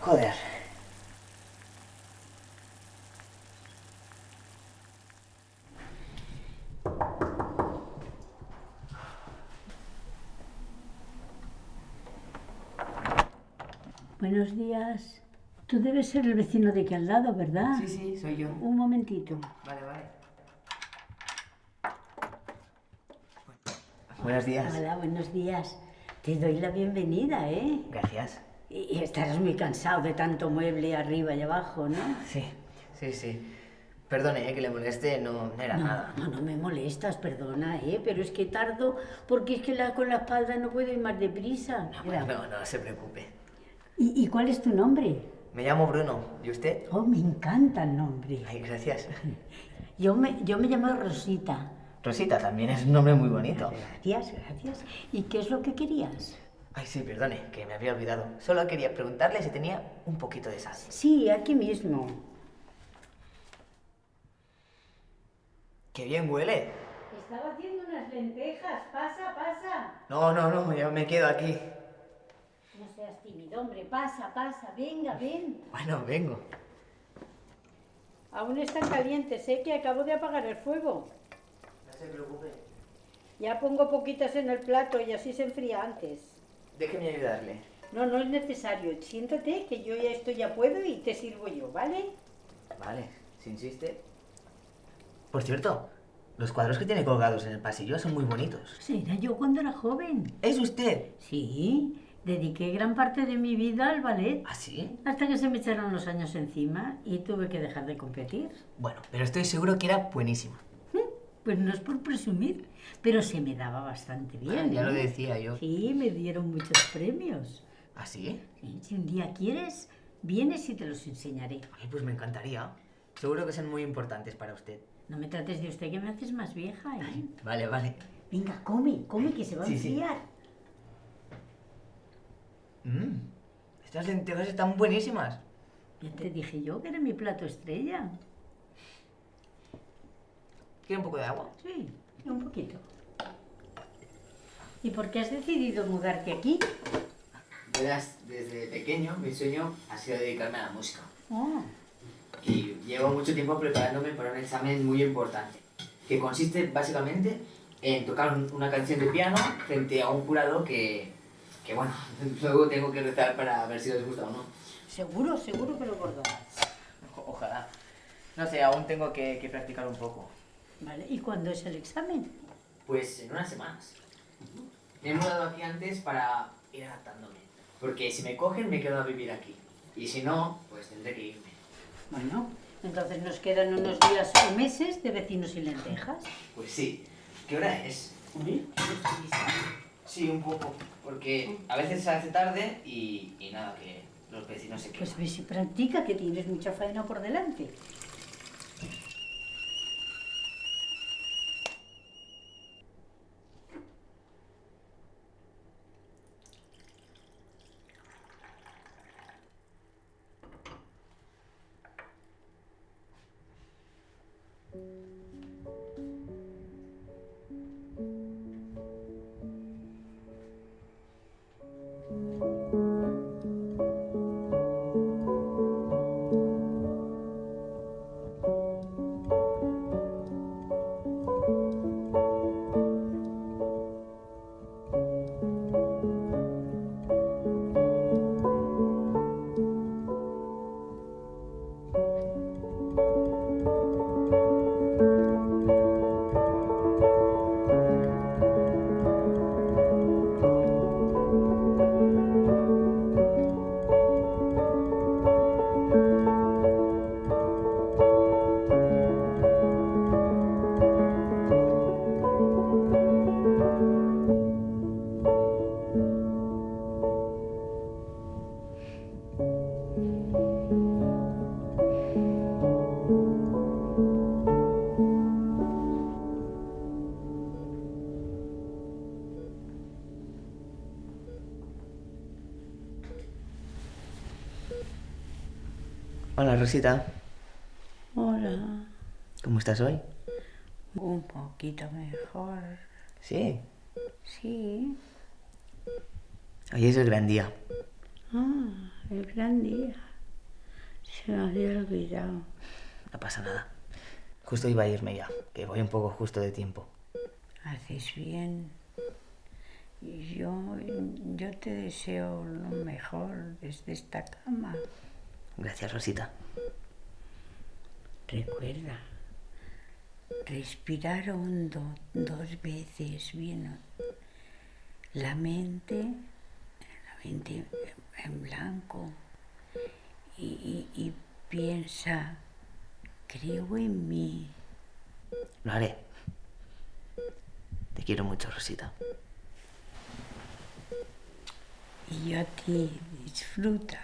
Joder. Buenos días. Tú debes ser el vecino de aquí al lado, ¿verdad? Sí, soy yo. Un momentito. Vale. Buenos días. Hola, buenos días. Te doy la bienvenida, ¿eh? Gracias. Y estarás muy cansado de tanto mueble arriba y abajo, ¿no? Sí. Perdone, que le moleste, no era nada. No me molestas, perdona, pero es que tardo porque es que con la espalda no puedo ir más deprisa. No se preocupe. ¿Y cuál es tu nombre? Me llamo Bruno. ¿Y usted? Oh, me encanta el nombre. Ay, gracias. Yo me llamo Rosita. Rosita también es un nombre muy bonito. Gracias. ¿Y qué es lo que querías? Ay, sí, perdone, que me había olvidado. Solo quería preguntarle si tenía un poquito de sal. Sí, aquí mismo. ¡Qué bien huele! Estaba haciendo unas lentejas. Pasa. No, yo me quedo aquí. No seas tímido, hombre. Pasa. Venga, ven. Bueno, vengo. Aún están calientes, que acabo de apagar el fuego. No se preocupe. Ya pongo poquitas en el plato y así se enfría antes. Déjeme ayudarle. No es necesario. Siéntate, que yo ya esto ya puedo y te sirvo yo, ¿vale? Vale, si insiste. Por cierto, los cuadros que tiene colgados en el pasillo son muy bonitos. Sí, era yo cuando era joven. ¿Es usted? Sí, dediqué gran parte de mi vida al ballet. ¿Ah, sí? Hasta que se me echaron los años encima y tuve que dejar de competir. Bueno, pero estoy seguro que era buenísima. Pues no es por presumir, pero se me daba bastante bien. Ya lo decía yo. Sí, me dieron muchos premios. ¿Ah, sí? Sí, si un día quieres, vienes y te los enseñaré. Ay, pues me encantaría. Seguro que son muy importantes para usted. No me trates de usted, que me haces más vieja, ¿eh? Ay, vale. Venga, come, que se va a enfriar. Estas lentejas están buenísimas. Ya te dije yo que era mi plato estrella. ¿Quiere un poco de agua? Sí, un poquito. ¿Y por qué has decidido mudarte aquí? Verás, desde pequeño mi sueño ha sido dedicarme a la música. Oh. Y llevo mucho tiempo preparándome para un examen muy importante, que consiste básicamente en tocar una canción de piano frente a un jurado que bueno, luego tengo que rezar para ver si les gusta o no. Seguro que lo acordarás. Ojalá. No sé, aún tengo que practicar un poco. Vale, ¿y cuándo es el examen? Pues en unas semanas. Me he mudado aquí antes para ir adaptándome, porque si me cogen me quedo a vivir aquí, y si no, pues tendré que irme. Bueno, entonces nos quedan unos días o meses de vecinos y lentejas. Pues sí. ¿Qué hora es? Sí, un poco, porque a veces se hace tarde y nada, que los vecinos se quedan. Pues ves y practica, que tienes mucha faena por delante. Hola, Rosita. Hola. ¿Cómo estás hoy? Un poquito mejor. Sí. Sí. Hoy es el gran día. Ah, el gran día. Se me había olvidado. No pasa nada. Justo iba a irme ya, que voy un poco justo de tiempo. Haces bien. Y yo te deseo lo mejor desde esta cama. Gracias, Rosita. Recuerda, respirar hondo 2 veces, bien. La mente en blanco. Y piensa, creo en mí. Lo haré. Te quiero mucho, Rosita. Y yo a ti, disfruta.